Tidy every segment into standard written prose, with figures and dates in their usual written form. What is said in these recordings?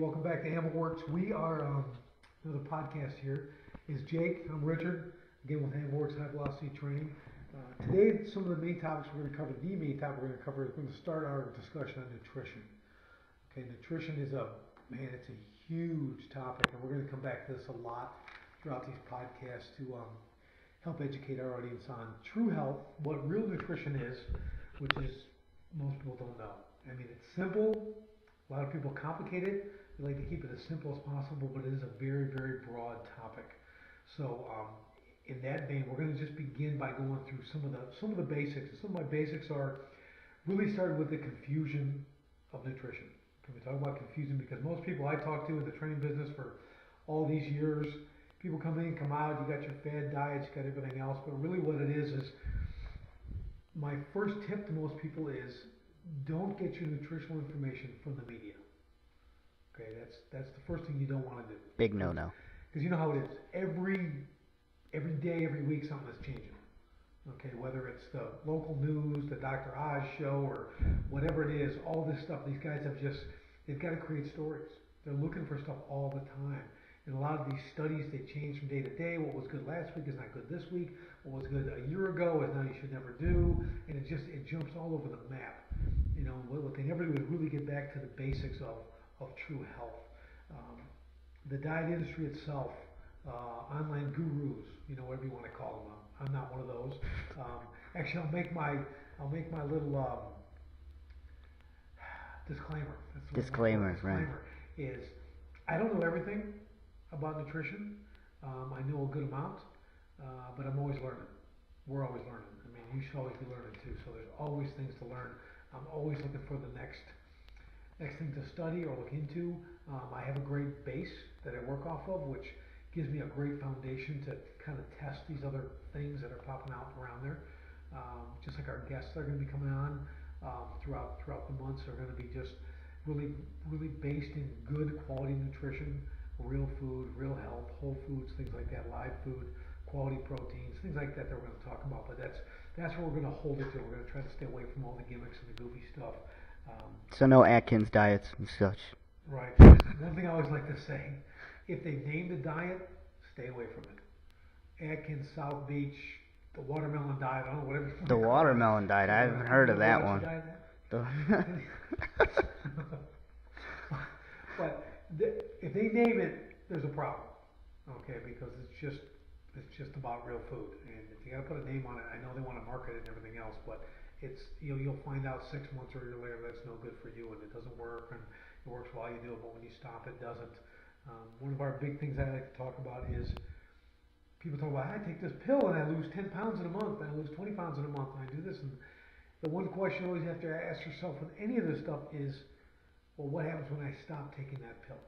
welcome back to AmmoWorks. We are another podcast here. Is Jake? I'm Richard. Again with AmmoWorks High Velocity Training. Today, some of the main topics we're going to cover. The main topic we're going to cover is we're going to start our discussion on nutrition. Okay, nutrition is it's a huge topic, and we're going to come back to this a lot throughout these podcasts to help educate our audience on true health, what real nutrition is, which is most people don't know. I mean, it's simple. A lot of people complicate it. We like to keep it as simple as possible, but it is a very, very broad topic. So, in that vein, we're going to just begin by going through some of the basics. Some of my basics are really started with the confusion of nutrition. Can we talk about confusion? Because most people I talk to in the training business for all these years, people come in, come out. You got your fad diets, you got everything else, but really what it is my first tip to most people is don't get your nutritional information from the media. Okay, that's the first thing you don't want to do. Big no-no. Because you know how it is. Every day, every week, something is changing. Okay, whether it's the local news, the Dr. Oz show, or whatever it is, all this stuff. These guys they've got to create stories. They're looking for stuff all the time. And a lot of these studies, they change from day to day. What was good last week is not good this week. What was good a year ago is now you should never do. And it jumps all over the map. You know, what they never do is really get back to the basics of true health. The diet industry itself, online gurus, you know, whatever you want to call them. I'm not one of those. Actually, I'll make my little disclaimer. Disclaimer, right? Is I don't know everything about nutrition. I know a good amount, but I'm always learning. We're always learning. I mean, you should always be learning too. So there's always things to learn. I'm always looking for the next thing to study or look into. I have a great base that I work off of, which gives me a great foundation to kind of test these other things that are popping out around there. Just like our guests that are going to be coming on throughout the months are going to be just really based in good quality nutrition, real food, real health, whole foods, things like that, live food, quality proteins, things like that we're going to talk about. But that's where we're going to hold it to. We're going to try to stay away from all the gimmicks and the goofy stuff. So no Atkins diets and such. Right. One thing I always like to say, if they named a diet, stay away from it. Atkins, South Beach, the watermelon diet, I don't know, whatever. The watermelon diet, I haven't heard of that one. But if they name it, there's a problem. Okay, because it's just about real food. And if you got to put a name on it, I know they want to market it and everything else, but it's you'll find out 6 months or a year later that's no good for you and it doesn't work, and it works while you do it, but when you stop it doesn't. One of our big things I like to talk about is people talk about, I take this pill and I lose 10 pounds in a month, and I lose 20 pounds in a month, and I do this. And the one question you always have to ask yourself with any of this stuff is, well, what happens when I stop taking that pill?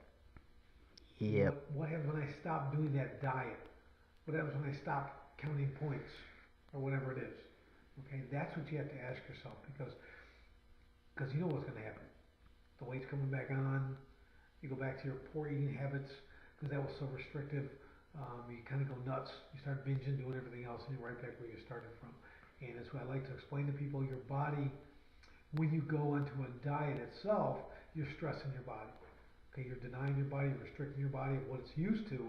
Yep. What happens when I stop doing that diet? What happens when I stop counting points or whatever it is? Okay, that's what you have to ask yourself, because you know what's going to happen. The weight's coming back on. You go back to your poor eating habits because that was so restrictive. You kind of go nuts. You start binging, doing everything else, and you're right back where you started from. And that's what I like to explain to people. Your body, when you go onto a diet itself, you're stressing your body. Okay, you're denying your body, you're restricting your body of what it's used to,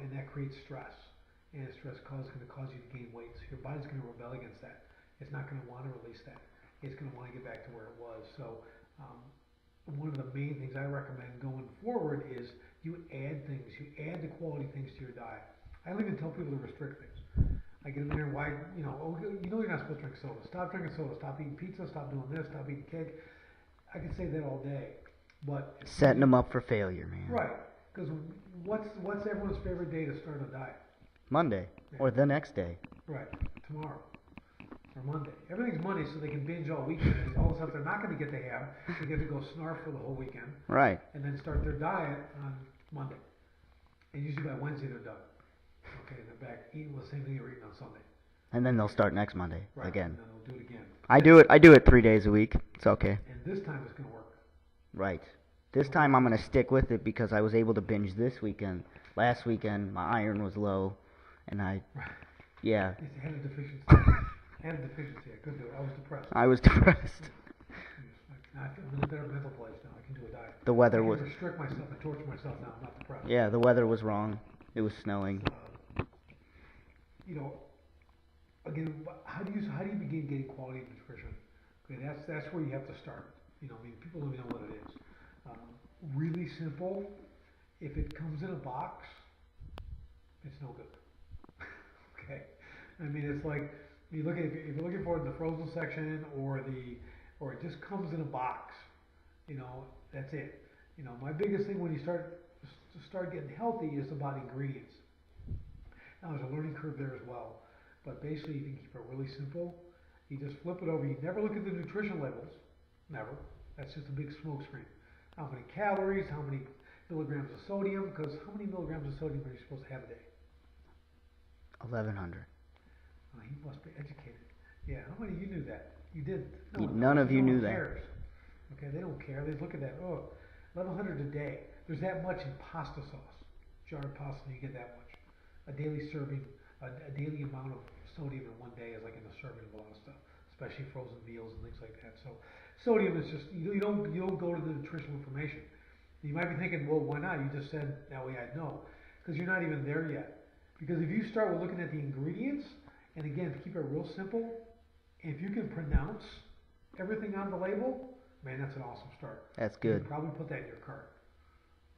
and that creates stress. And stress is going to cause you to gain weight. So your body's going to rebel against that. It's not going to want to release that. It's going to want to get back to where it was. So one of the main things I recommend going forward is you add things. You add the quality things to your diet. I don't even tell people to restrict things. I get in there and you're not supposed to drink soda. Stop drinking soda. Stop eating pizza. Stop doing this. Stop eating cake. I can say that all day. But setting them up for failure, man. Right. Because what's everyone's favorite day to start a diet? Monday. Yeah. Or the next day. Right. Tomorrow. Or Monday. Everything's Monday, so they can binge all weekend. And all the stuff they're not going to get to have, they get to go snarf for the whole weekend. Right. And then start their diet on Monday. And usually by Wednesday they're done. Okay, and they're back eating the same thing they were eating on Sunday. And then they'll start next Monday again. And then they'll do it again. I do it 3 days a week. It's okay. And this time it's going to work. Right. This time I'm going to stick with it because I was able to binge this weekend. Last weekend my iron was low, and yeah. It's had a deficiency. I couldn't do it. I was depressed. I was depressed. I'm in a better mental place now. I can do a diet. The I weather can was, restrict myself and torture myself now. I'm not depressed. yeah, the weather was wrong. It was snowing. You know, again, how do you begin getting quality nutrition? Okay, that's where you have to start. You know, I mean, people don't even know what it is. Really simple. If it comes in a box, it's no good. Okay, I mean, it's like you look at if you're looking for it in the frozen section or it just comes in a box. You know, that's it. You know, my biggest thing when you start getting healthy is about ingredients. Now there's a learning curve there as well, but basically you can keep it really simple. You just flip it over. You never look at the nutrition labels, never. That's just a big smoke screen. How many calories, how many milligrams of sodium, because how many milligrams of sodium are you supposed to have a day? 1,100. He must be educated. Yeah, how many of you knew that? You didn't. None of you no knew one that. cares. Okay, they don't care. They look at that. Oh, 1,100 a day. There's that much in pasta sauce. Jar of pasta, you get that much. A daily serving, a daily amount of sodium in one day is like in a serving of a lot of stuff, especially frozen meals and things like that. So sodium is just you don't go to the nutritional information. You might be thinking, well, why not? You just said that way. I know, because you're not even there yet. Because if you start with looking at the ingredients, and again, to keep it real simple, if you can pronounce everything on the label, man, that's an awesome start. That's You good. can probably put that in your cart.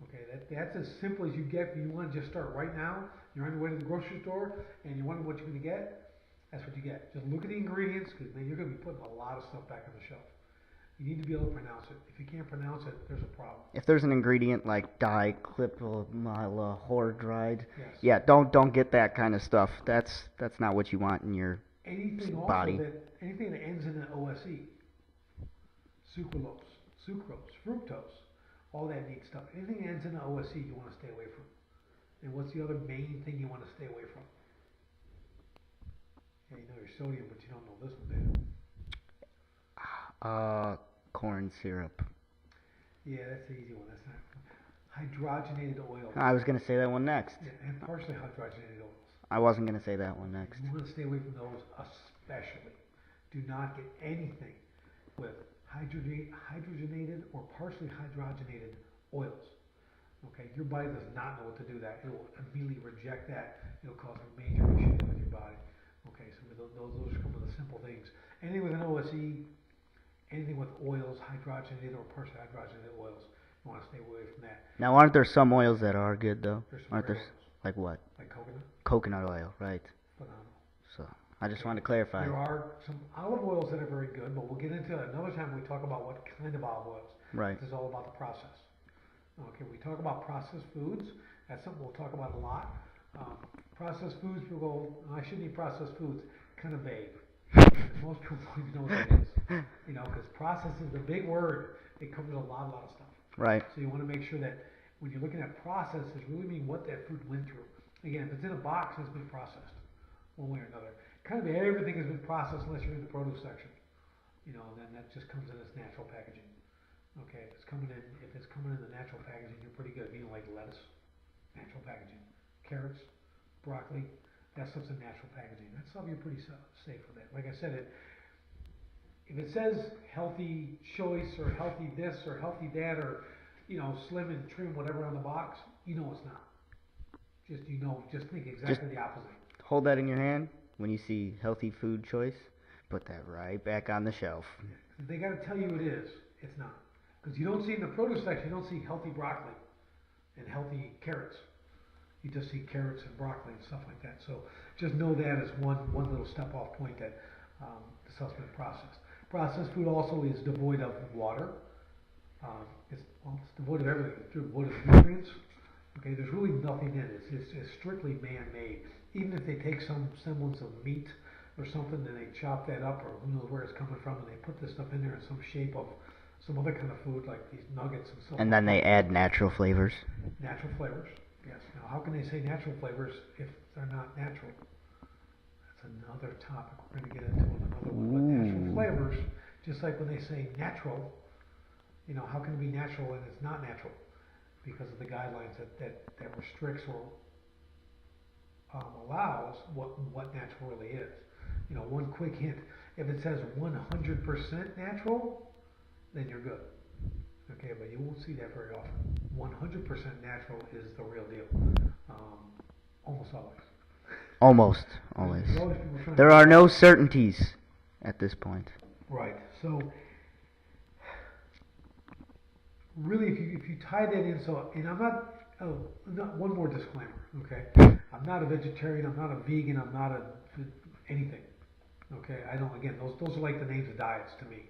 Okay, that's as simple as you get. If you want to just start right now, you're on your way to the grocery store and you're wondering what you're going to get, that's what you get. Just look at the ingredients, because man, you're going to be putting a lot of stuff back on the shelf. You need to be able to pronounce it. If you can't pronounce it, there's a problem. If there's an ingredient like dichlorhydride, Yes. yeah, don't get that kind of stuff. That's not what you want in your Anything also body. anything that ends in an OSE, sucrose, fructose, all that neat stuff. Anything that ends in an OSE, you want to stay away from. And what's the other main thing you want to stay away from? Yeah, you know your sodium, but you don't know this one, do you? Corn syrup. Yeah, that's the easy one. That's not hydrogenated oils. I was gonna say that one next. Yeah, and partially hydrogenated oils. I wasn't gonna say that one next. You want to stay away from those, especially. Do not get anything with hydrogenated or partially hydrogenated oils. Okay, your body does not know what to do that. It will immediately reject that. It'll cause major issues with your body. Okay, so those are some of the simple things. Anything with an OSE, anything with oils, hydrogenated or partially hydrogenated oils, you want to stay away from that. Now, aren't there some oils that are good though? There's some Aren't great there? oils, Like what? like coconut, Coconut oil, right? phenomenal. So I just wanted to clarify. There are some olive oils that are very good, but we'll get into it another time when we talk about what kind of olive oils. Right. This is all about the process. Okay, we talk about processed foods. That's something we'll talk about a lot. Processed foods, people go, I shouldn't eat processed foods. Kind of vague. Most people don't even know what that is. You know, because process is a big word. It covers a lot of stuff. Right. So you want to make sure that when you're looking at processes, really mean what that food went through. Again, if it's in a box, it's been processed, one way or another. Kind of everything has been processed unless you're in the produce section. You know, and then that just comes in as natural packaging. Okay, if it's coming in the natural packaging, you're pretty good. You know, like lettuce, natural packaging, carrots, broccoli, that stuff's in natural packaging. That stuff you're pretty safe with that. Like I said, if it says healthy choice or healthy this or healthy that or slim and trim whatever on the box, you know it's not. Just think exactly the opposite. Hold that in your hand when you see healthy food choice. Put that right back on the shelf. If they got to tell you it is, it's not. Because you don't see in the produce section, you don't see healthy broccoli and healthy carrots. You just see carrots and broccoli and stuff like that. So just know that as one little step off point that the stuff's been processed. Processed food also is devoid of water. It's devoid of everything. It's devoid of nutrients. Okay, there's really nothing in it. It's strictly man-made. Even if they take some semblance of meat or something and they chop that up, or who knows where it's coming from, and they put this stuff in there in some shape of some other kind of food like these nuggets and stuff. And then they add natural flavors. Natural flavors, yes. Now, how can they say natural flavors if they're not natural? That's another topic we're going to get into in another one. But natural flavors, just like when they say natural, how can it be natural when it's not natural? Because of the guidelines that restricts or allows what natural really is. One quick hint: if it says 100% natural, then you're good. Okay, but you won't see that very often. 100% natural is the real deal. Um, almost always. Almost always. There's always people trying There to. are no certainties at this point. Right. So really, if you tie that in, so and not one more disclaimer. Okay, I'm not a vegetarian. I'm not a vegan. I'm not a anything. Okay, I don't. Again, those are like the names of diets to me.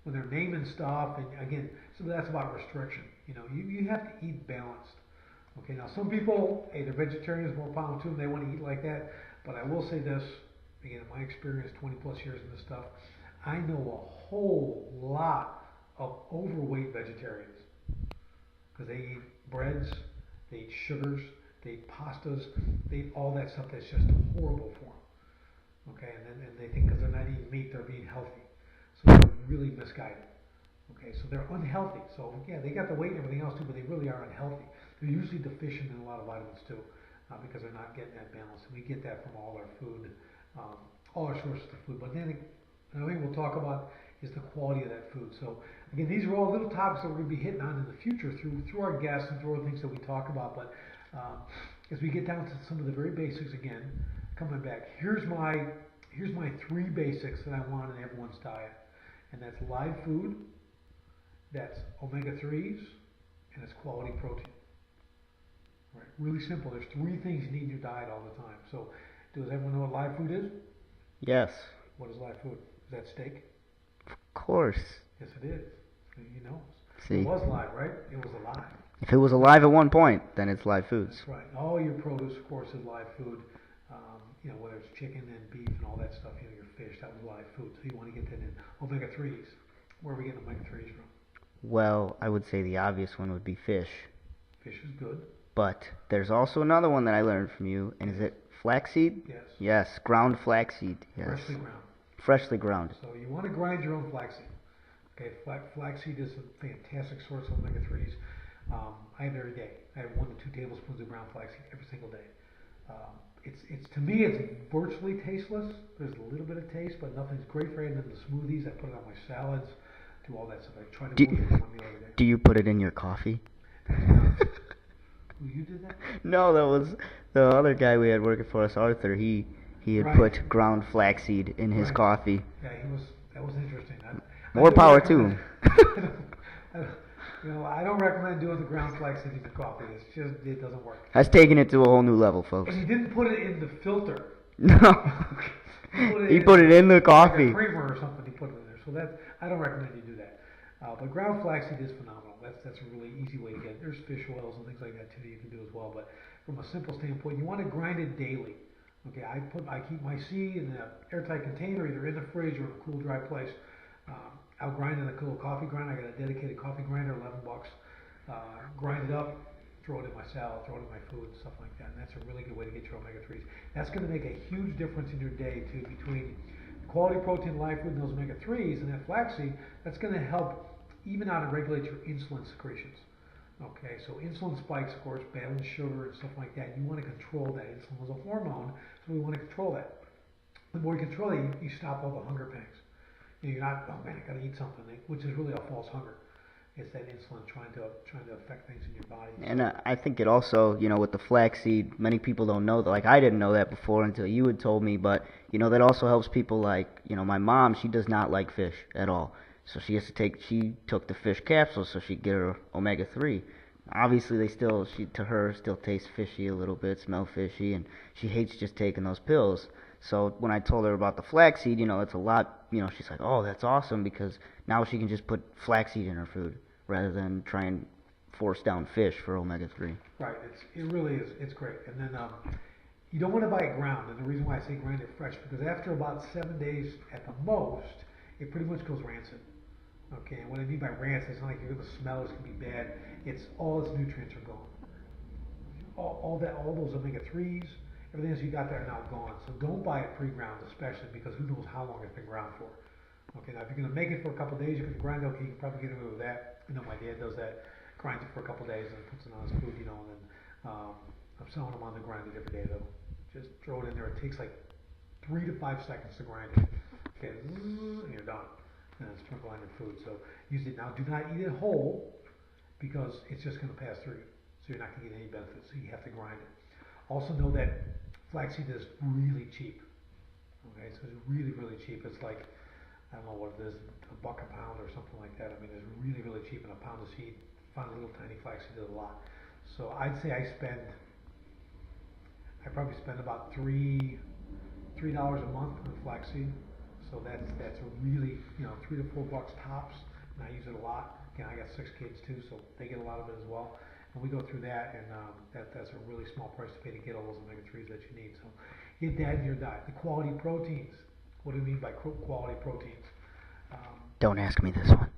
When they're naming stuff, and again, so that's about restriction. You have to eat balanced. Okay, now some people, hey, they're vegetarians, more power to them. They want to eat like that. But I will say this, again, in my experience, 20 plus years in this stuff, I know a whole lot of overweight vegetarians because they eat breads, they eat sugars, they eat pastas, they eat all that stuff that's just horrible for them. Okay, and they think because they're not eating meat, they're being healthy. So they're really misguided. Okay, so they're unhealthy. So yeah, they got the weight and everything else too, but they really are unhealthy. They're usually deficient in a lot of vitamins too, because they're not getting that balance. And we get that from all our food, all our sources of food. But then another thing we'll talk about is the quality of that food. So again, these are all little topics that we're going to be hitting on in the future through our guests and through all the things that we talk about. But as we get down to some of the very basics again, coming back, here's my three basics that I want in everyone's diet, and that's live food, that's omega-3s, and it's quality protein. Right, really simple. There's three things you need in your diet all the time. So, does everyone know what live food is? Yes. What is live food? Is that steak? Of course. Yes, it is. You know. See. It was live, right? It was alive. If it was alive at one point, then it's live foods. That's right. All your produce, of course, is live food. Whether it's chicken and beef and all that stuff, your fish, that was live food. So you want to get that in. Omega-3s. Where are we getting omega-3s from? Well, I would say the obvious one would be fish. Fish is good. But there's also another one that I learned from you, and is it flaxseed? Yes. Yes, ground flaxseed. Yes. Freshly ground. Freshly ground. So you want to grind your own flaxseed. Okay, flaxseed is a fantastic source of omega-3s. I have it every day. I have 1 to 2 tablespoons of ground flaxseed every single day. It's to me, it's virtually tasteless. There's a little bit of taste, but nothing's great for adding in the smoothies. I put it on my salads, do all that stuff. I try to avoid it one meal every day. Do you put it in your coffee? You did that? No, that was the other guy we had working for us, Arthur. He had Right. put ground flaxseed in his Right. coffee. Yeah, that was interesting. More do power recommend- to him. I don't recommend doing the ground flaxseed in your coffee. It doesn't work. Has taken it to a whole new level, folks. And he didn't put it in the filter. No. He put it in the Like coffee. a creamer or something. He put it in there. So I don't recommend you do that. But ground flaxseed is phenomenal. That's a really easy way to get it. There's fish oils and things like that too that you can do as well. But from a simple standpoint, you want to grind it daily. Okay, I keep my seed in an airtight container, either in the fridge or in a cool, dry place. I'll grind in a cool coffee grinder. I got a dedicated coffee grinder, $11. Grind it up, throw it in my salad, throw it in my food, and stuff like that. And that's a really good way to get your omega-3s. That's going to make a huge difference in your day too, between quality protein, live food, and those omega-3s, and that flaxseed. That's going to help even out and regulate your insulin secretions. Okay, so insulin spikes, of course, balance sugar and stuff like that. You want to control that. Insulin is a hormone, so we want to control that. The more you control it, you stop all the hunger pangs. You're not, oh man, I got to eat something, which is really a false hunger. It's that insulin trying to affect things in your body. And I think it also, with the flaxseed, many people don't know that. Like, I didn't know that before until you had told me. But, that also helps people like, my mom, she does not like fish at all. So she took the fish capsules so she could get her omega-3. Obviously, to her, still tastes fishy a little bit, smell fishy, and she hates just taking those pills. So when I told her about the flaxseed, it's a lot, she's like, oh, that's awesome, because now she can just put flaxseed in her food rather than try and force down fish for omega-3. Right, it really is, it's great. And then you don't want to buy it ground, and the reason why I say grind it fresh, because after about 7 days at the most, it pretty much goes rancid. Okay, and what I mean by rancid, it's not like you're going to smell it's going to be bad. It's all its nutrients are gone. All those omega-3s, everything else you got there are now gone. So don't buy it pre-ground, especially because who knows how long it's been ground for. Okay, now if you're going to make it for a couple of days, you're going to grind it, okay, you can probably get away with that. My dad does that, grinds it for a couple of days and puts it on his food, and then I'm selling them on the grind it every day though. Just throw it in there. It takes like 3 to 5 seconds to grind it. Okay, and you're done. and then sprinkle on your food. So use it now. Do not eat it whole because it's just going to pass through you. So you're not going to get any benefit. So you have to grind it. Also know that flaxseed is really cheap. Okay, so it's really, really cheap. It's like, I don't know what it is, $1 a pound or something like that. I mean, it's really, really cheap, and a pound of seed, find a little tiny flaxseed is a lot. So I'd say I probably spend about $3 a month on flaxseed. So that's a really, $3 to $4 tops, and I use it a lot. Again, I got 6 kids too, so they get a lot of it as well. And we go through that, and that's a really small price to pay to get all those omega-3s that you need. So get that in your diet. The quality proteins. What do we mean by quality proteins? Don't ask me this one.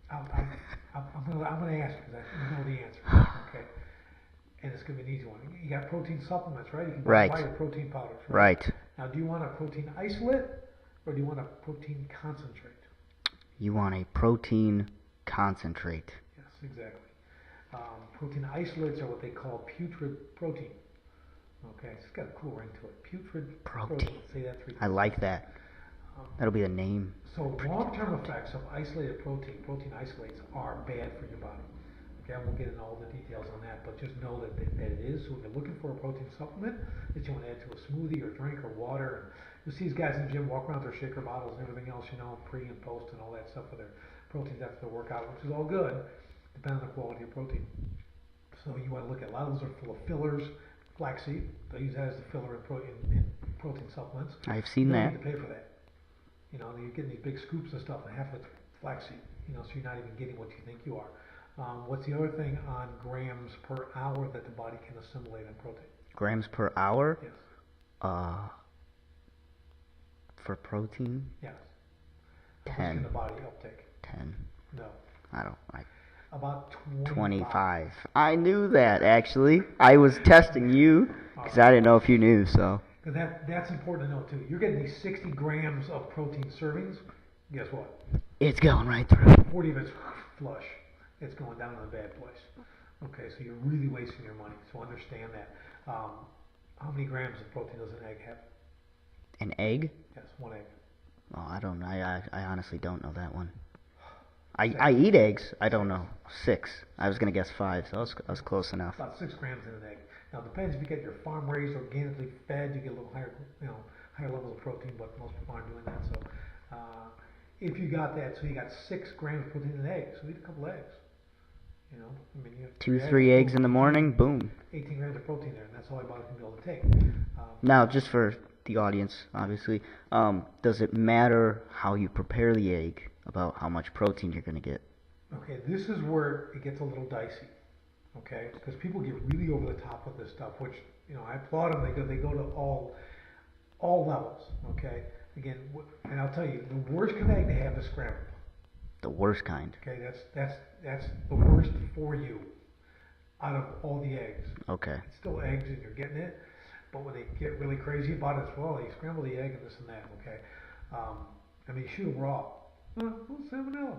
I'm gonna ask because I know the answer. Okay, and it's gonna be an easy one. You got protein supplements, right? You can buy your protein powders. Right? Now, do you want a protein isolate or do you want a protein concentrate? You want a protein concentrate. Yes, exactly. Protein isolates are what they call putrid protein. Okay, it's got a cool ring to it. Putrid protein. Say that 3 times. I like that. That'll be the name. So long-term effects of isolated protein isolates are bad for your body. Okay, I won't get into all the details on that, but just know that it is. So when you're looking for a protein supplement that you want to add to a smoothie or drink or water, you see these guys in the gym walk around with their shaker bottles and everything else, pre and post and all that stuff for their proteins after their workout, which is all good, depending on the quality of protein. So you want to look at, a lot of those are full of fillers. Flaxseed, they use that as the filler in protein supplements. I've seen that. You don't need to pay for that. You're getting these big scoops of stuff, and half of it's flaxseed. So you're not even getting what you think you are. What's the other thing on grams per hour that the body can assimilate in protein? Grams per hour? Yes. For protein? Yes. 10. How much can the body uptake? 10. No. I don't. About 25. I knew that, actually. I was testing you because I didn't know if you knew, so. Because that's important to know, too. You're getting these 60 grams of protein servings. Guess what? It's going right through. 40 of it's flush. It's going down in a bad place. Okay, so you're really wasting your money. So understand that. How many grams of protein does an egg have? An egg? Yes, 1 egg. Oh, I don't know. I honestly don't know that one. I eat eggs. I don't know. 6. I was going to guess 5, so I was close enough. About 6 grams in an egg. Now, it depends if you get your farm-raised, organically fed, you get a little higher, higher levels of protein, but most people aren't doing that. So, if you got that, so you got 6 grams of protein in an egg, so eat a couple eggs. You have 2-3 eggs in the morning, boom. 18 grams of protein there, and that's all your body can be able to take. Now, just for the audience, obviously, does it matter how you prepare the egg about how much protein you're going to get? Okay, this is where it gets a little dicey. Okay, because people get really over the top with this stuff, which I applaud them. They go to all levels. Okay, again, and I'll tell you, the worst kind of egg to have is scrambled. The worst kind. Okay, that's the worst for you out of all the eggs. Okay. It's still eggs, and you're getting it, but when they get really crazy about it, well, they scramble the egg and this and that. Okay, you shoot them raw. Salmonella.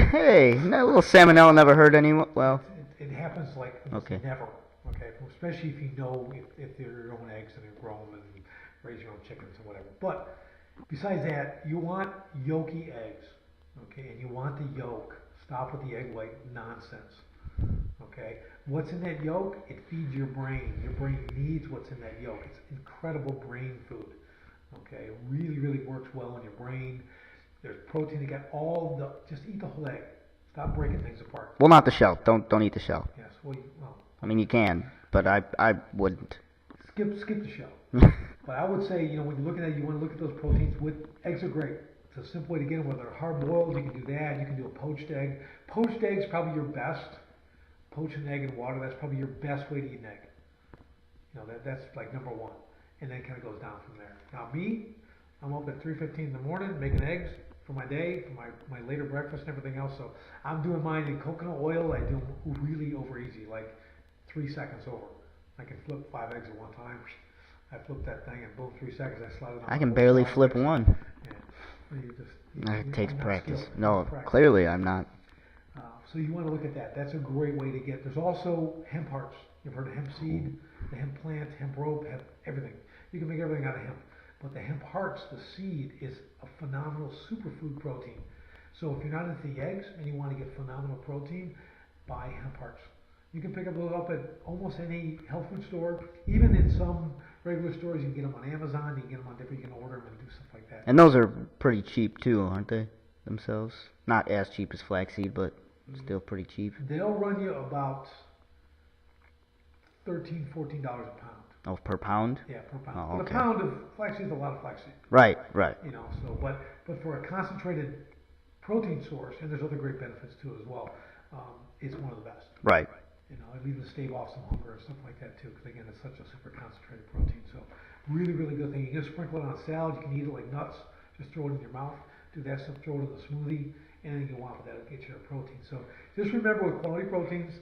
Hey, no, little salmonella never hurt anyone. Well, it happens like never. Okay, especially if you know if they're your own eggs and you grow them and raise your own chickens or whatever. But besides that, you want yolky eggs. Okay, and you want the yolk. Stop with the egg white nonsense. Okay, what's in that yolk? It feeds your brain. Your brain needs what's in that yolk. It's incredible brain food. Okay, it really, really works well in your brain. There's protein. You got just eat the whole egg. Stop breaking things apart. Well, not the shell. Don't eat the shell. Yes. I mean, you can, but I wouldn't. Skip the shell. But I would say, when you're looking at it, you want to look at those proteins. Eggs are great. It's a simple way to get them. Whether they're hard boiled, you can do that. You can do a poached egg. Poached egg is probably your best. Poach an egg in water. That's probably your best way to eat an egg. That's like number 1, and then it kind of goes down from there. Now me, I'm up at 3:15 in the morning making eggs for my day, for my later breakfast and everything else. So I'm doing mine in coconut oil. I do them really over easy, like 3 seconds over. I can flip 5 eggs at one time. I flip that thing and boom, 3 seconds. I slide it on. I can barely flip one. Yeah. It takes practice. No, practice. Clearly I'm not. So you want to look at that. That's a great way to get. There's also hemp hearts. You've heard of hemp seed, the hemp plant, hemp rope, hemp everything. You can make everything out of hemp. But the hemp hearts, the seed, is a phenomenal superfood protein. So if you're not into the eggs and you want to get phenomenal protein, buy hemp hearts. You can pick those up at almost any health food store, even in some regular stores. You can get them on Amazon. You can get them on different. You can order them and do stuff like that. And those are pretty cheap too, aren't they? Themselves, not as cheap as flaxseed, but still pretty cheap. They'll run you about $13, $14 a pound. Oh, per pound? Yeah, per pound. Oh, But okay. a pound of flaxseed is a lot of flaxseed. Right, right. You know, so but for a concentrated protein source, and there's other great benefits too as well. It's one of the best. Right. You know, it even stave off some hunger and stuff like that too, because again, it's such a super concentrated protein. So really, really good thing. You can just sprinkle it on a salad. You can eat it like nuts. Just throw it in your mouth. Do that stuff. Throw it in the smoothie, and then go on with that. It'll get you a protein. So just remember, with quality proteins,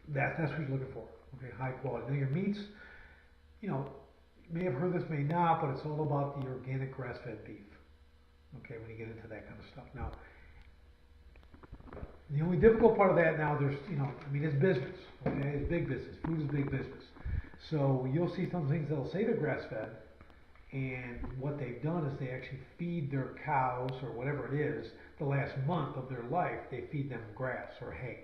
that's what you're looking for. Okay, high quality. Now your meats, you know, you may have heard this, may not, but it's all about the organic grass-fed beef. Okay, when you get into that kind of stuff. Now, the only difficult part of that now, there's, you know, I mean, it's business. Okay, it's big business. Food is big business. So you'll see some things that'll say they're grass-fed, and what they've done is they actually feed their cows or whatever it is the last month of their life. They feed them grass or hay.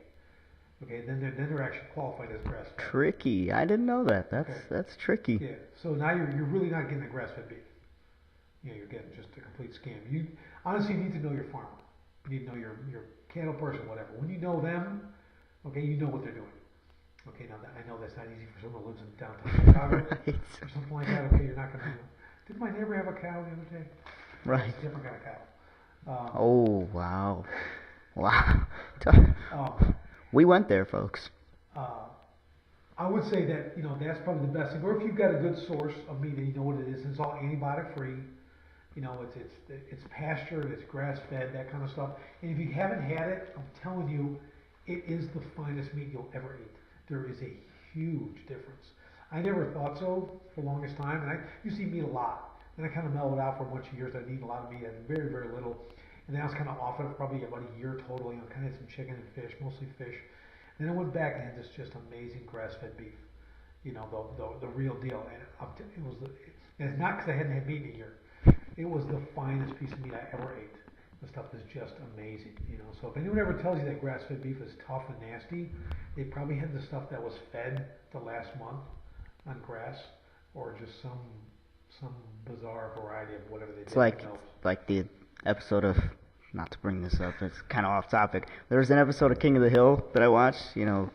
Okay, then they're actually qualified as grass-fed. Tricky. I didn't know that. That's tricky. Yeah. So now you're really not getting a grass-fed beef. You know, you're getting just a complete scam. You honestly need to know your farmer. You need to know your cattle person, whatever. When you know them, okay, you know what they're doing. Okay, now I know that's not easy for someone who lives in downtown Chicago Right. or something like that. Okay, you're not going to know. Did my neighbor have a cow the other day? Right. It's a different kind of cow. Oh, wow. Wow. We went there, folks. I would say that, you know, that's probably the best thing. Or if you've got a good source of meat and you know what it is, and it's all antibiotic free. You know, it's pastured, it's grass fed, that kind of stuff. And if you haven't had it, I'm telling you, it is the finest meat you'll ever eat. There is a huge difference. I never thought so for the longest time, and I used to eat meat a lot. Then I kind of mellowed out for a bunch of years. I'd eat a lot of meat, and very, very little. And then I was kind of off it probably about a year total. You know, kind of had some chicken and fish, mostly fish. Then I went back and had this just amazing grass-fed beef. You know, the real deal. And it was, and it's not because I hadn't had meat in a year. It was the finest piece of meat I ever ate. The stuff is just amazing, you know. So if anyone ever tells you that grass-fed beef is tough and nasty, they probably had the stuff that was fed the last month on grass, or just some bizarre variety of whatever they did. It's like the episode of, not to bring this up, it's kind of off topic. There was an episode of King of the Hill that I watched. You know,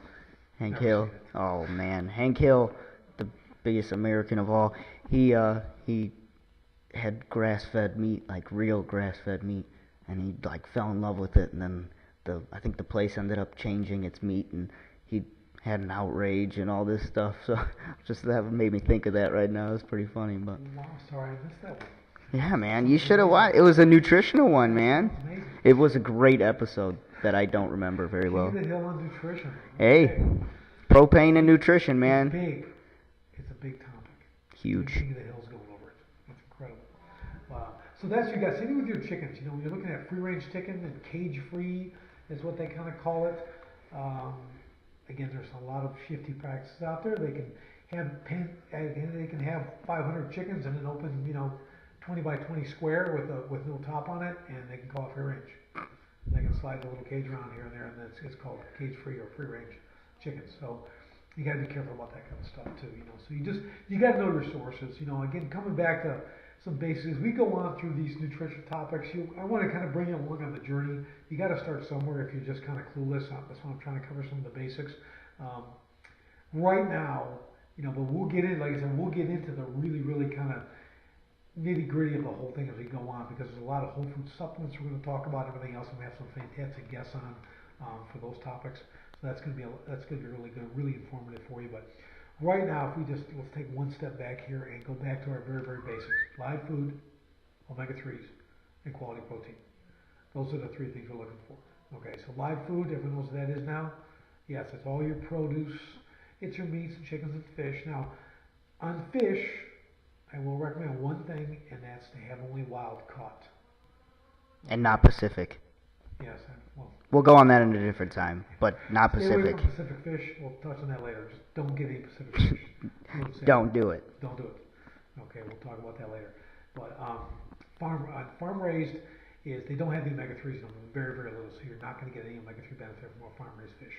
Hank Never Hill. seen it. Oh man, Hank Hill, the biggest American of all. He had grass-fed meat, like real grass-fed meat, and he like fell in love with it. And then I think the place ended up changing its meat, and he had an outrage and all this stuff. So just that made me think of that right now. It's pretty funny, but Wow, sorry, I missed that one. yeah, man, you should have watched. It was a nutritional one, man. Amazing. It was a great episode that I don't remember very well. King of the Hill on nutrition. Hey, Okay. propane and nutrition, It's man. big. It's a big topic. Huge. King of the Hill's going over it. That's incredible. Wow. So that's you guys. Same with your chickens. You know, when you're looking at free-range chicken and cage-free is what they kind of call it. Again, there's a lot of shifty practices out there. They can have 500 chickens in an open, you know, 20 by 20 square with no top on it, and they can call it free-range. They can slide the little cage around here and there, and it's called cage-free or free-range chickens. So you got to be careful about that kind of stuff too. You know, so you got to know your sources. You know, again, coming back to some basics, we go on through these nutrition topics. I want to kind of bring you along on the journey. You got to start somewhere if you're just kind of clueless. That's why I'm trying to cover some of the basics. Right now, you know, but we'll get in, like I said, we'll get into the really, really kind of nitty gritty of the whole thing as we go on, because there's a lot of whole food supplements we're going to talk about, everything else, and we have some fantastic guests on for those topics. So that's going to be really good, really informative for you. But right now, if let's take one step back here and go back to our very, very basics: live food, omega-3s, and quality protein. Those are the three things we're looking for. Okay, so live food, everyone knows what that is now. Yes, it's all your produce. It's your meats and chickens and fish. Now, on fish, I will recommend one thing, and that's to have only wild caught. And not Pacific. Yes, We'll go on that in a different time, but not stay away Pacific. from Pacific fish. We'll touch on that later. Just don't get any Pacific fish. Don't do it. Don't do it. Okay, we'll talk about that later. But farm raised is they don't have the omega 3s in them, very very little, so you're not going to get any omega 3 benefit from a farm raised fish.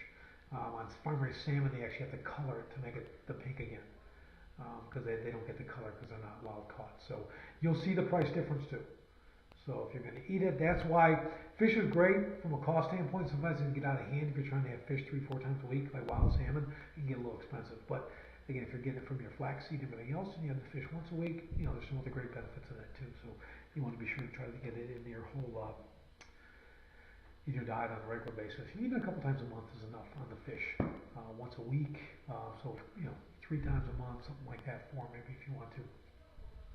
On farm raised salmon, they actually have to color it to make it the pink again, because they don't get the color because they're not wild caught. So you'll see the price difference too. So if you're going to eat it, that's why fish is great from a cost standpoint. Sometimes it can get out of hand if you're trying to have fish 3-4 times a week, like wild salmon. It can get a little expensive. But again, if you're getting it from your flaxseed and everything else, and you have the fish once a week, there's some other great benefits of that too. So you want to be sure to try to get it in your whole in your diet on a regular basis. Even a couple times a month is enough on the fish. Once a week, so 3 times a month, something like that. 4 maybe if you want to,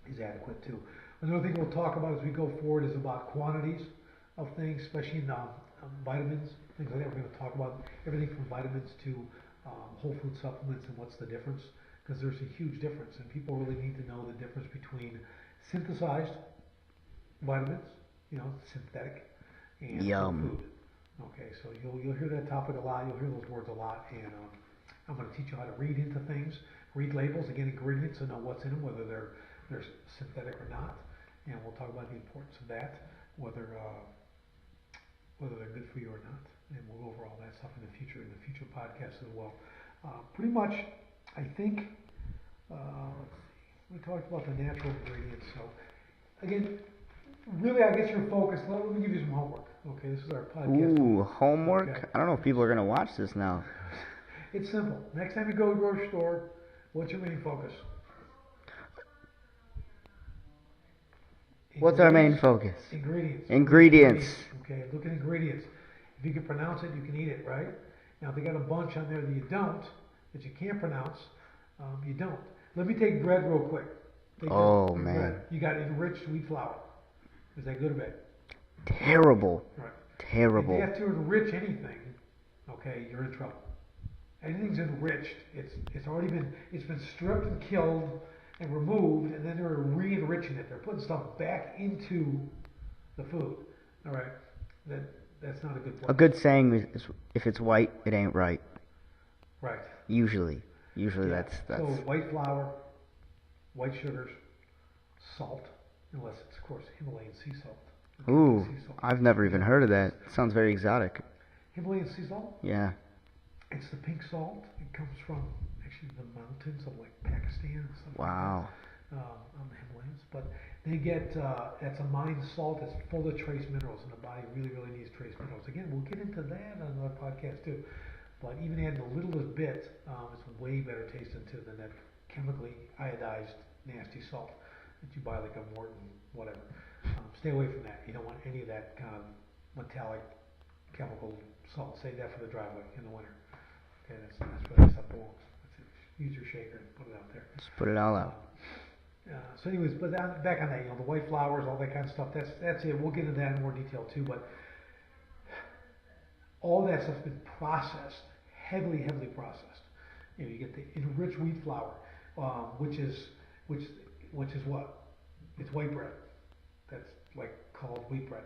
is adequate too. Another thing we'll talk about as we go forward is about quantities of things, especially in vitamins, things like that. We're going to talk about everything from vitamins to whole food supplements and what's the difference, because there's a huge difference, and people really need to know the difference between synthesized vitamins, synthetic, and whole food. Okay, so you'll hear that topic a lot. You'll hear those words a lot, and I'm going to teach you how to read into things, read labels, again, ingredients, and know what's in them, whether they're synthetic or not, and we'll talk about the importance of that, whether they're good for you or not, and we'll go over all that stuff in the future podcasts as well. Pretty much, I think we talked about the natural ingredients. So again, really, I guess your focus. Let me give you some homework. Okay, this is our podcast. Ooh, homework? Okay. I don't know if people are gonna watch this now. It's simple. Next time you go to the grocery store, what's your main focus? What's our main focus? Ingredients. Okay, look at ingredients. If you can pronounce it, you can eat it, right? Now, if they got a bunch on there that you don't, that you can't pronounce, you don't. Let me take bread real quick. Man. Bread. You got enriched wheat flour. Is that good or bad? Terrible. Right. Terrible. If you have to enrich anything, okay, you're in trouble. Anything's enriched, it's been stripped and killed and removed, and then they're re-enriching it. They're putting stuff back into the food. All right, that's not a good point. A good saying is, if it's white, it ain't right. Right. Usually Yeah. that's. So white flour, white sugars, salt, unless it's of course Himalayan sea salt. Ooh, Sea salt. I've never even heard of that. Sounds very exotic. Himalayan sea salt. Yeah. It's the pink salt. It comes from actually the mountains of like Pakistan and stuff. Wow. Like that, on the Himalayas, but they get that's a mined salt that's full of trace minerals, and the body really needs trace minerals. Again, we'll get into that on another podcast too. But even adding the littlest bit, it's way better tasting too than that chemically iodized nasty salt that you buy like a Morton whatever. Stay away from that. You don't want any of that kind of metallic chemical salt. Save that for the driveway in the winter. Okay, that's where that stuff belongs. That's it. Use your shaker and put it out there. Just put it all out. So anyways, but back on that, the white flours, all that kind of stuff, that's it. We'll get into that in more detail too, but all that stuff's been processed, heavily processed. You get the enriched wheat flour, which is what? It's white bread. That's like called wheat bread.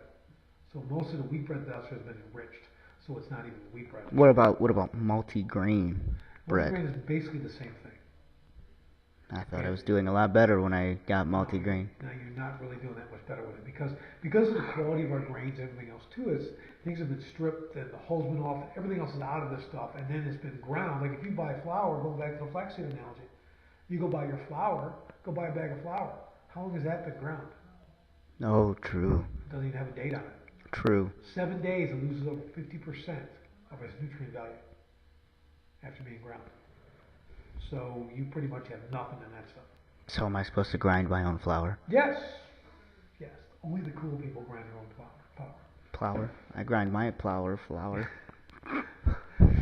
So most of the wheat bread that's has been enriched, so it's not even wheat bread. What about multi-grain bread? Multi-grain is basically the same thing. I thought I was doing a lot better when I got multi-grain. No, you're not really doing that much better with it because of the quality of our grains and everything else too. Is things have been stripped and the hull's been off, everything else is out of this stuff, and then it's been ground. Like if you buy flour, going back to the flaxseed analogy, you go buy your flour, go buy a bag of flour. How long has that been ground? Oh, true. It doesn't even have a date on it. True. 7 days, it loses over 50% of its nutrient value after being ground. So you pretty much have nothing in that stuff. So am I supposed to grind my own flour? Yes. Only the cool people grind their own flour. Flour? I grind my flour.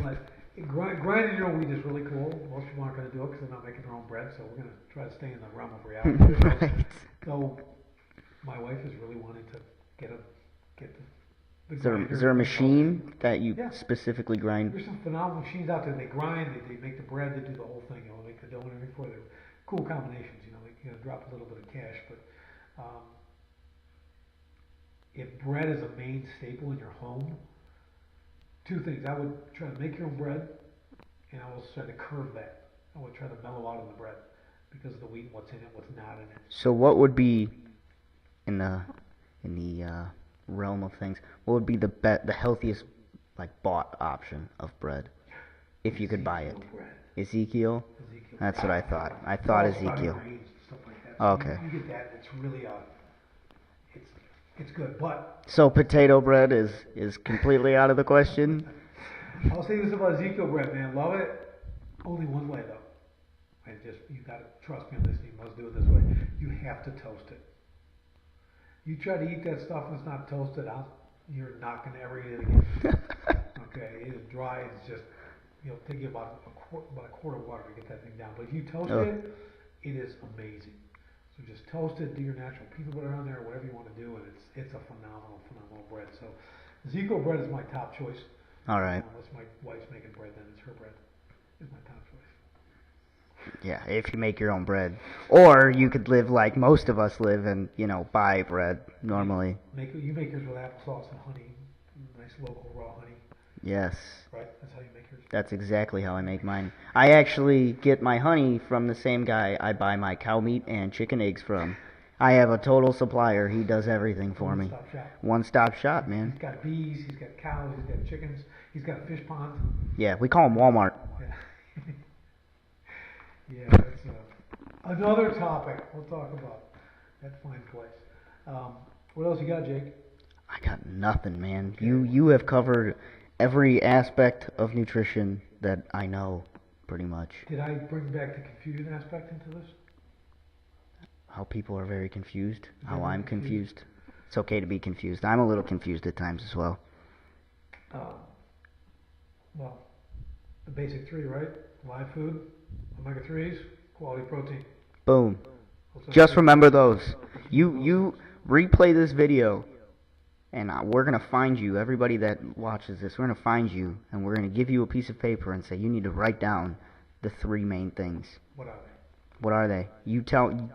But grinding your own wheat is really cool. Most people aren't going to do it because they're not making their own bread. So we're going to try to stay in the realm of reality. Right. So my wife is really wanting to get the Is grinder. there a machine that you Yeah. specifically grind? There's some phenomenal machines out there. They grind, they make the bread, they do the whole thing. They make the dough and everything for it. Cool combinations. They drop a little bit of cash, but if bread is a main staple in your home, two things. I would try to make your own bread, and I will try to curve that. I would try to mellow out on the bread. because of the wheat, what's in it, what's not in it. So what would be in the realm of things? What would be the healthiest like bought option of bread if you could buy it? Ezekiel bread. Ezekiel? Ezekiel. That's what I thought. I thought It's all sprouted Ezekiel. grains and stuff like that. So Okay. You get that. It's really it's good. But So potato bread is completely out of the question. I'll say this about Ezekiel bread, man. Love it. Only one way though. You gotta trust me on this. You must do it this way. You have to toast it. You try to eat that stuff and it's not toasted out, you're not gonna ever eat it again. Okay, it is dry. It's just take you about a quart of water to get that thing down. But if you toast it, it is amazing. So just toast it, do your natural peanut butter on there, whatever you want to do, and it's a phenomenal bread. So Ezekiel bread is my top choice. All right. Unless my wife's making bread, then it's her bread. Is my top choice. Yeah, if you make your own bread. Or you could live like most of us live and, buy bread normally. You make yours with applesauce and honey, nice local raw honey, Yes. right? That's how you make yours. That's exactly how I make mine. I actually get my honey from the same guy I buy my cow meat and chicken eggs from. I have a total supplier. He does everything for me. One-stop shop. One-stop shop, man. He's got bees, he's got cows, he's got chickens, he's got a fish pond. Yeah, we call him Walmart. Yeah, yeah, that's another topic we'll talk about. That fine place. What else you got, Jake? I got nothing, man. You have covered every aspect of nutrition that I know, pretty much. Did I bring back the confusion aspect into this? How people are very confused. How Very I'm confused. confused. It's okay to be confused. I'm a little confused at times as well. Well, the basic three, right? Live food, omega-3s, quality protein. Boom. What's that Just say? remember those. You replay this video, and we're going to find you, everybody that watches this, we're going to find you, and we're going to give you a piece of paper and say you need to write down the three main things. What are they? What are they?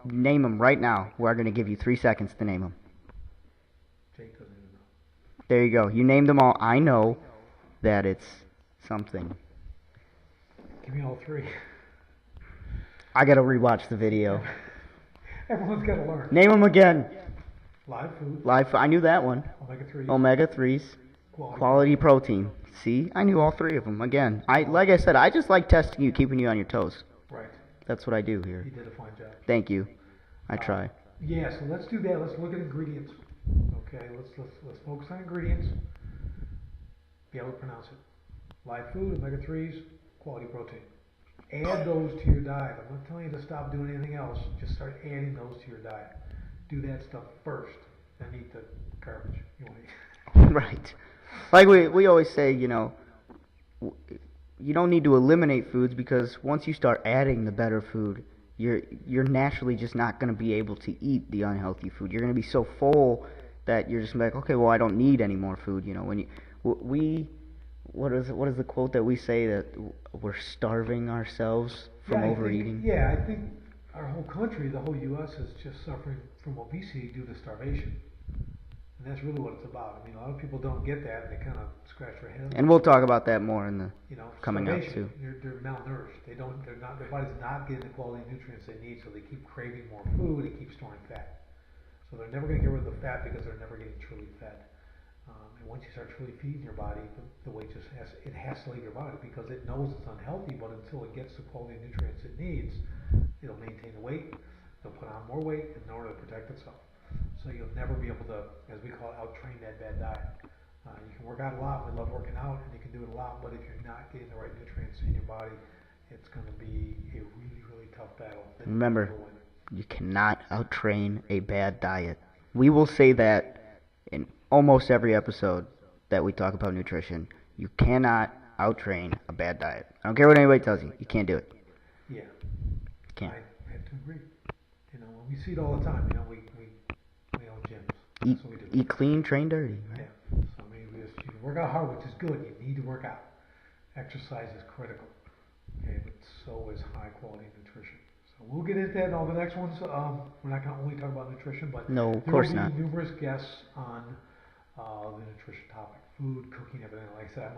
Name them right now. We're going to give you 3 seconds to name them. Jake doesn't even know. There you go. You named them all. I know that it's something. Give me all three. I got to rewatch the video. Everyone's got to learn. Name them again. Live food, I knew that one. omega-3s, Omega-3s. quality. Quality protein. See, I knew all three of them. Again, like I said, I just like testing you, keeping you on your toes. Right. That's what I do You here. did a fine job. Thank you. I try. Yeah, so let's do that. Let's look at ingredients. Okay, let's focus on ingredients. Be able to pronounce it. Live food, omega-3s, quality protein. Add those to your diet. I'm not telling you to stop doing anything else. Just start adding those to your diet. Do that stuff first, then eat the garbage you want to eat. Right. Like we always say, you don't need to eliminate foods because once you start adding the better food, you're naturally just not going to be able to eat the unhealthy food. You're going to be so full that you're just like, okay, well, I don't need any more food. When what is the quote that we say that we're starving ourselves from overeating? I think our whole country, the whole U.S. is just suffering from obesity due to starvation. And that's really what it's about. I mean, a lot of people don't get that, and they kind of scratch their heads. And we'll talk about that more in the coming up starvation, too. They're malnourished. Their body's not getting the quality nutrients they need, so they keep craving more food and keep storing fat. So they're never going to get rid of the fat because they're never getting truly fed. And once you start truly feeding your body, the weight has to leave your body because it knows it's unhealthy, but until it gets the quality nutrients it needs, it'll maintain the weight. It'll put on more weight in order to protect itself. So you'll never be able to, as we call it, out-train that bad diet. You can work out a lot. We love working out, and you can do it a lot. But if you're not getting the right nutrients in your body, it's going to be a really, really tough battle. Remember, you cannot out-train a bad diet. We will say that in almost every episode that we talk about nutrition. You cannot out-train a bad diet. I don't care what anybody tells you. You can't do it. Yeah. You can't. I have to agree. We see it all the time. We own gyms. Eat, That's what we do. eat clean, train dirty. Right? Yeah. So you work out hard, which is good. You need to work out. Exercise is critical. Okay, but so is high quality nutrition. So we'll get into that in all the next ones. We're not going to only talk about nutrition, but No, of there course will be not. numerous guests on the nutrition topic. food, cooking, everything. Like I said,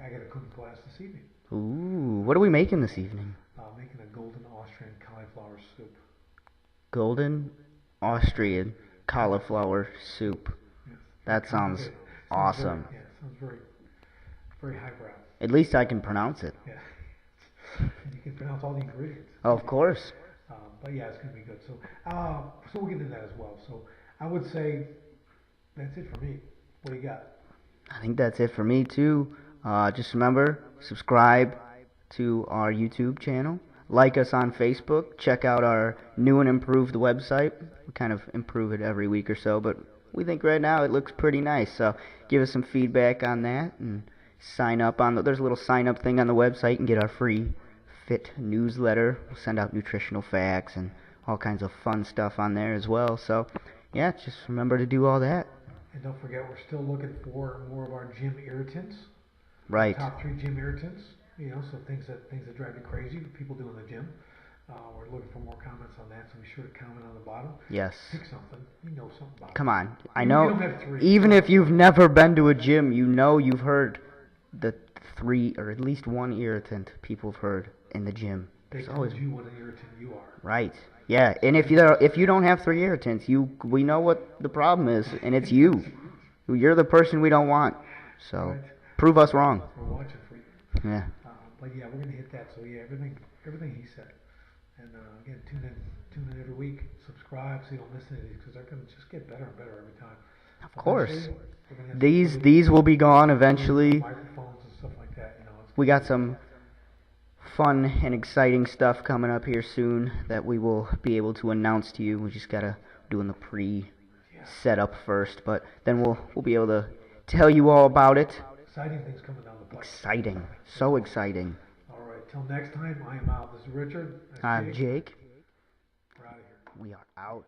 I got a cooking class this evening. Ooh, what are we making this evening? Making a golden Austrian cauliflower soup. Golden Austrian cauliflower soup. Yes. That sounds Sounds awesome. Very, yeah, sounds very, very highbrow. At least I can pronounce it. Yeah. And you can pronounce all the ingredients. Oh, of course. But yeah, it's gonna be good. So we'll get into that as well. So I would say that's it for me. What do you got? I think that's it for me too. Just remember, subscribe to our YouTube channel. Like us on Facebook. Check out our new and improved website. We kind of improve it every week or so, but we think right now it looks pretty nice. So give us some feedback on that and sign up on there's a little sign up thing on the website and get our free Fit newsletter. We'll send out nutritional facts and all kinds of fun stuff on there as well. So yeah, just remember to do all that. And don't forget, we're still looking for more of our gym irritants. Right. Top 3 gym irritants. You know, so things that drive you crazy, people do in the gym. We're looking for more comments on that, so be sure to comment on the bottom. Yes. Pick something. You know something about it. Come on. I You know don't have 3. even if you've never been to a gym, you know you've heard the 3 or at least 1 irritant people have heard in the gym. They There's told always you what an irritant you are. right. Yeah, and if you don't have 3 irritants, we know what the problem is, and it's you. You're the person we don't want. So Right. prove us wrong. We're watching for you. Yeah. But yeah, we're gonna hit that. So yeah, everything he said. And again, tune in every week. Subscribe so you don't miss any of these because they're gonna just get better and better every time. Of course. Eventually, we're gonna have These some these will be gone eventually. microphones and stuff like that. You know, it's We got some fun and exciting stuff coming up here soon that we will be able to announce to you. We just gotta doing the pre-setup first, but then we'll be able to tell you all about it. exciting things coming down the pipe. Exciting, so exciting. All right, till next time. I am out. This is Richard. That's I'm Jake. We're out of here. We are out.